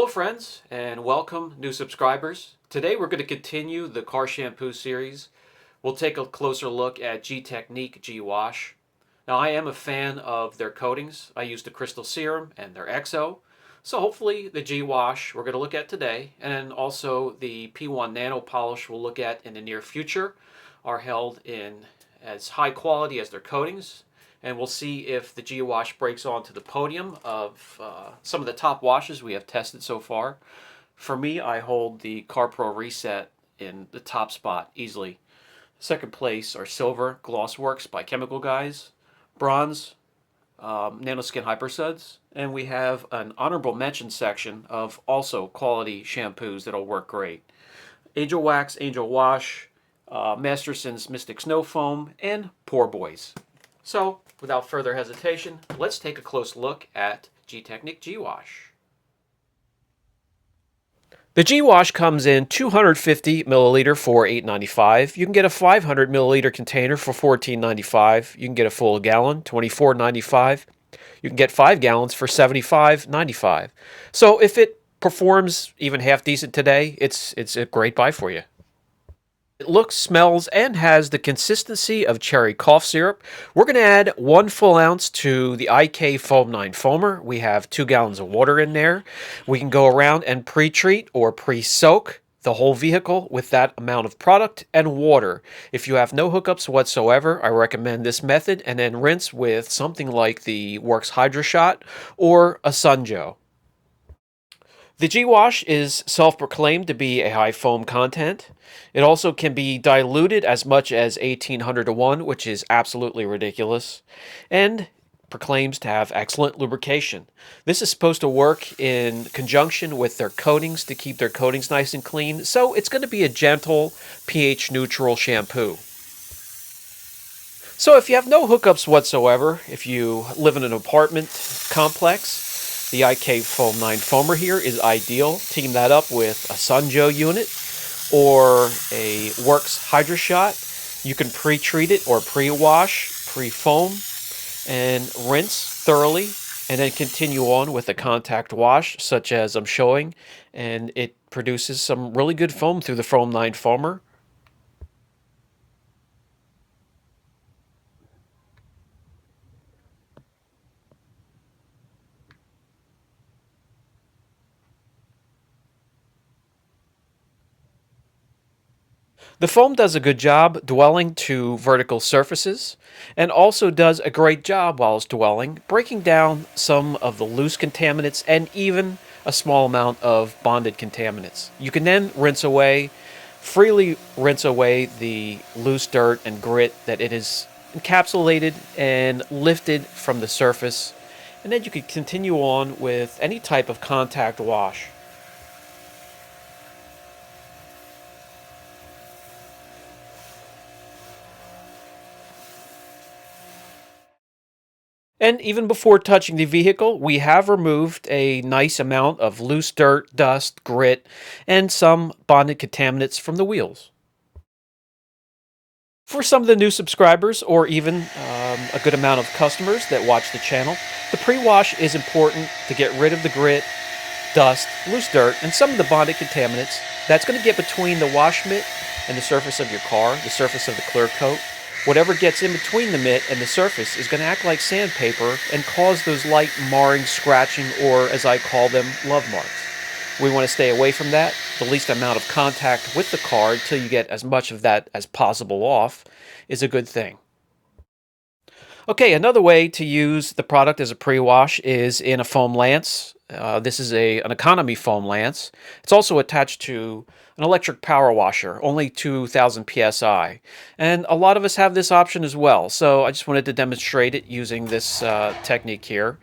Hello friends and welcome new subscribers. Today we're going to continue the car shampoo series. We'll take a closer look at Gtechniq G Wash. Now I am a fan of their coatings. I use the Crystal Serum and their XO. So hopefully the G Wash we're going to look at today, and also the P1 Nano Polish we'll look at in the near future, are held in as high quality as their coatings. And we'll see if the G Wash breaks onto the podium of some of the top washes we have tested so far. For me, I hold the CarPro Reset in the top spot easily. Second place are Silver Glossworks by Chemical Guys, Bronze Nanoskin Hypersuds, and we have an honorable mention section of also quality shampoos that'll work great. Angel Wax, Angel Wash, Masterson's Mystic Snow Foam, and Poor Boys. So, without further hesitation, let's take a close look at Gtechniq G Wash. The G Wash comes in 250 milliliter for $8.95. You can get a 500 milliliter container for $14.95. You can get a full gallon, $24.95. You can get 5 gallons for $75.95. So if it performs even half decent today, it's a great buy for you. It looks, smells, and has the consistency of cherry cough syrup. We're going to add 1 full ounce to the IK Foam 9 foamer. We have 2 gallons of water in there. We can go around and pre-treat or pre-soak the whole vehicle with that amount of product and water. If you have no hookups whatsoever, I recommend this method, and then rinse with something like the Works Hydro Shot or a Sunjo. The G Wash is self-proclaimed to be a high foam content. It also can be diluted as much as 1800 to 1, which is absolutely ridiculous, and proclaims to have excellent lubrication. This is supposed to work in conjunction with their coatings to keep their coatings nice and clean, so it's going to be a gentle, pH-neutral shampoo. So if you have no hookups whatsoever, if you live in an apartment complex, the IK Foam 9 foamer here is ideal. Team that up with a Sunjo unit or a Works Hydro Shot. You can pre-treat it or pre-wash, pre-foam, and rinse thoroughly, and then continue on with a contact wash such as I'm showing, and it produces some really good foam through the Foam 9 foamer. The foam does a good job dwelling to vertical surfaces, and also does a great job while it's dwelling, breaking down some of the loose contaminants and even a small amount of bonded contaminants. You can then freely rinse away the loose dirt and grit that it is encapsulated and lifted from the surface, and then you can continue on with any type of contact wash. And even before touching the vehicle, we have removed a nice amount of loose dirt, dust, grit, and some bonded contaminants from the wheels. For some of the new subscribers, or even a good amount of customers that watch the channel, the pre-wash is important to get rid of the grit, dust, loose dirt, and some of the bonded contaminants that's going to get between the wash mitt and the surface of your car, the surface of the clear coat. Whatever gets in between the mitt and the surface is going to act like sandpaper and cause those light marring, scratching, or as I call them, love marks. We want to stay away from that. The least amount of contact with the car until you get as much of that as possible off is a good thing. Okay, another way to use the product as a pre-wash is in a foam lance. This is an economy foam lance. It's also attached to an electric power washer, only 2000 psi. And a lot of us have this option as well, so I just wanted to demonstrate it using this technique here.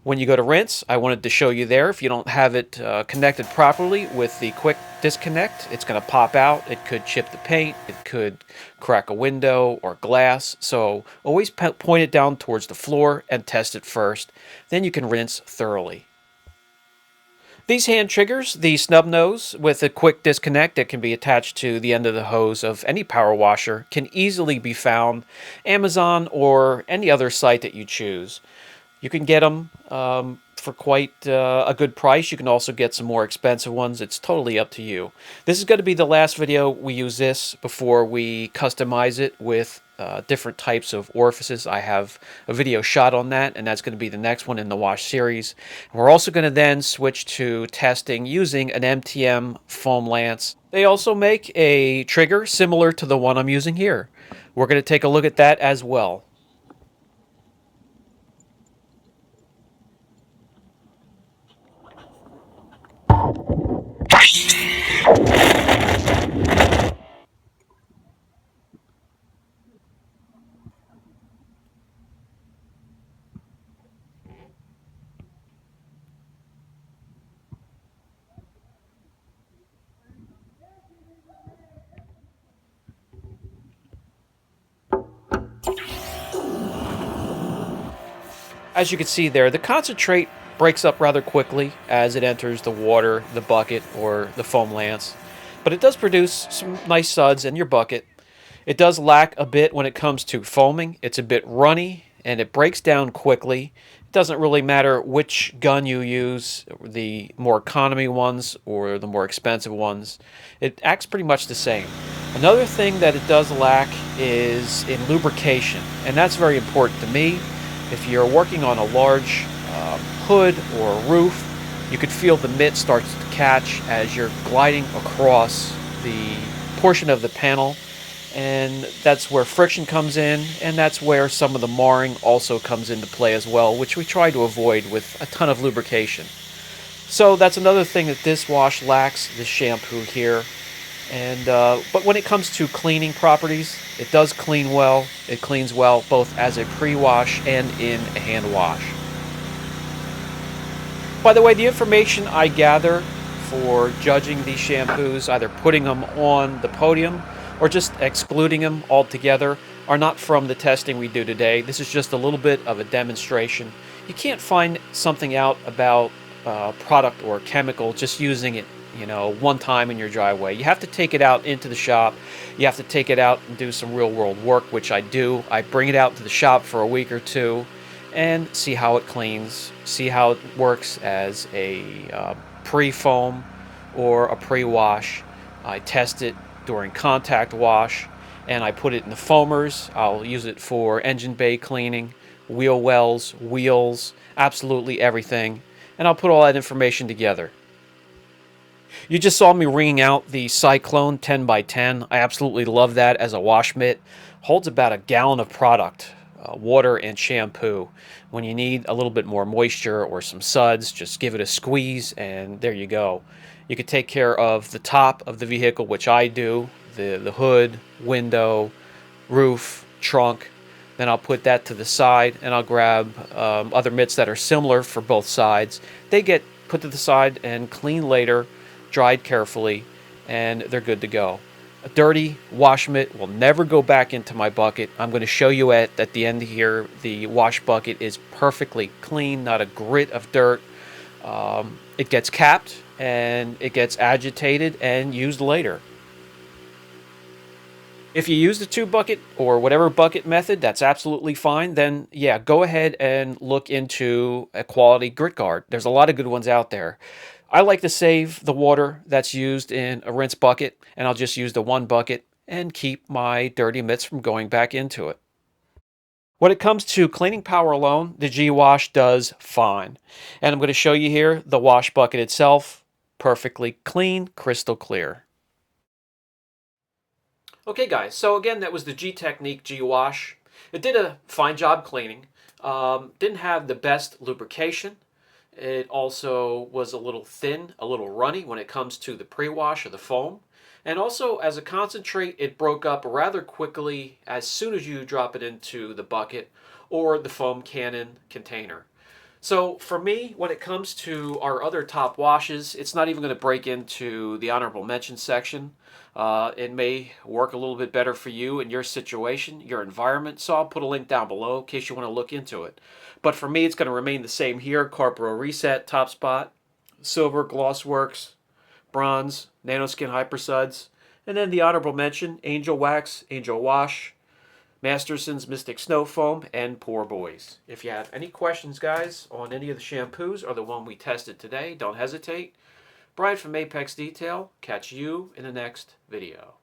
When you go to rinse, I wanted to show you there. If you don't have it connected properly with the quick disconnect, it's going to pop out. It could chip the paint, it could crack a window or glass, so always point it down towards the floor and test it first. Then you can rinse thoroughly. These hand triggers, the snub nose with a quick disconnect that can be attached to the end of the hose of any power washer, can easily be found Amazon or any other site that you choose. You can get them for quite a good price. You can also get some more expensive ones. It's totally up to you. This is going to be the last video we use this before we customize it with different types of orifices. I have a video shot on that, and that's going to be the next one in the wash series. And we're also going to then switch to testing using an MTM foam lance. They also make a trigger similar to the one I'm using here. We're going to take a look at that as well. As you can see there, the concentrate breaks up rather quickly as it enters the water, the bucket, or the foam lance. But it does produce some nice suds in your bucket. It does lack a bit when it comes to foaming. It's a bit runny and it breaks down quickly. It doesn't really matter which gun you use, the more economy ones or the more expensive ones. It acts pretty much the same. Another thing that it does lack is in lubrication, and that's very important to me. If you're working on a large hood or roof, you could feel the mitt starts to catch as you're gliding across the portion of the panel, and that's where friction comes in, and that's where some of the marring also comes into play as well, which we try to avoid with a ton of lubrication. So that's another thing that this wash lacks, this shampoo here. And but when it comes to cleaning properties, it does clean well. It cleans well both as a pre-wash and in a hand wash. By the way, the information I gather for judging these shampoos, either putting them on the podium or just excluding them altogether, are not from the testing we do today. This is just a little bit of a demonstration. You can't find something out about product or chemical just using it, you know, one time in your driveway. You have to take it out into the shop. You have to take it out and do some real world work, which I do. I bring it out to the shop for a week or two and see how it cleans, see how it works as a pre-foam or a pre-wash. I test it during contact wash, and I put it in the foamers. I'll use it for engine bay cleaning, wheel wells, wheels, absolutely everything. And I'll put all that information together. You just saw me wringing out the Cyclone 10x10. I absolutely love that as a wash mitt. Holds about a gallon of product, water and shampoo. When you need a little bit more moisture or some suds, just give it a squeeze and there you go. You could take care of the top of the vehicle, which I do, the hood, window, roof, trunk. Then I'll put that to the side and I'll grab other mitts that are similar for both sides. They get put to the side and cleaned later, dried carefully, and they're good to go. A dirty wash mitt will never go back into my bucket. I'm going to show you at the end here, the wash bucket is perfectly clean, not a grit of dirt. It gets capped and it gets agitated and used later. If you use the 2-bucket or whatever bucket method, that's absolutely fine. Then, yeah, go ahead and look into a quality grit guard. There's a lot of good ones out there. I like to save the water that's used in a rinse bucket, and I'll just use the 1 bucket and keep my dirty mitts from going back into it. When it comes to cleaning power alone, the G Wash does fine. And I'm going to show you here the wash bucket itself, perfectly clean, crystal clear. Okay guys, so again, that was the Gtechniq G Wash. It did a fine job cleaning. Didn't have the best lubrication. It also was a little thin, a little runny when it comes to the pre-wash of the foam. And also, as a concentrate, it broke up rather quickly as soon as you drop it into the bucket or the foam cannon container. So for me, when it comes to our other top washes, it's not even going to break into the honorable mention section. It may work a little bit better for you in your situation, your environment, so I'll put a link down below in case you want to look into it. But for me, it's going to remain the same here. Corporal Reset, Top Spot, Silver, Glossworks, Bronze, Nanoskin Hypersuds, and then the honorable mention, Angel Wax, Angel Wash, Masterson's Mystic Snow Foam, and Poor Boys. If you have any questions, guys, on any of the shampoos or the one we tested today, don't hesitate. Brian from Apex Detail. Catch you in the next video.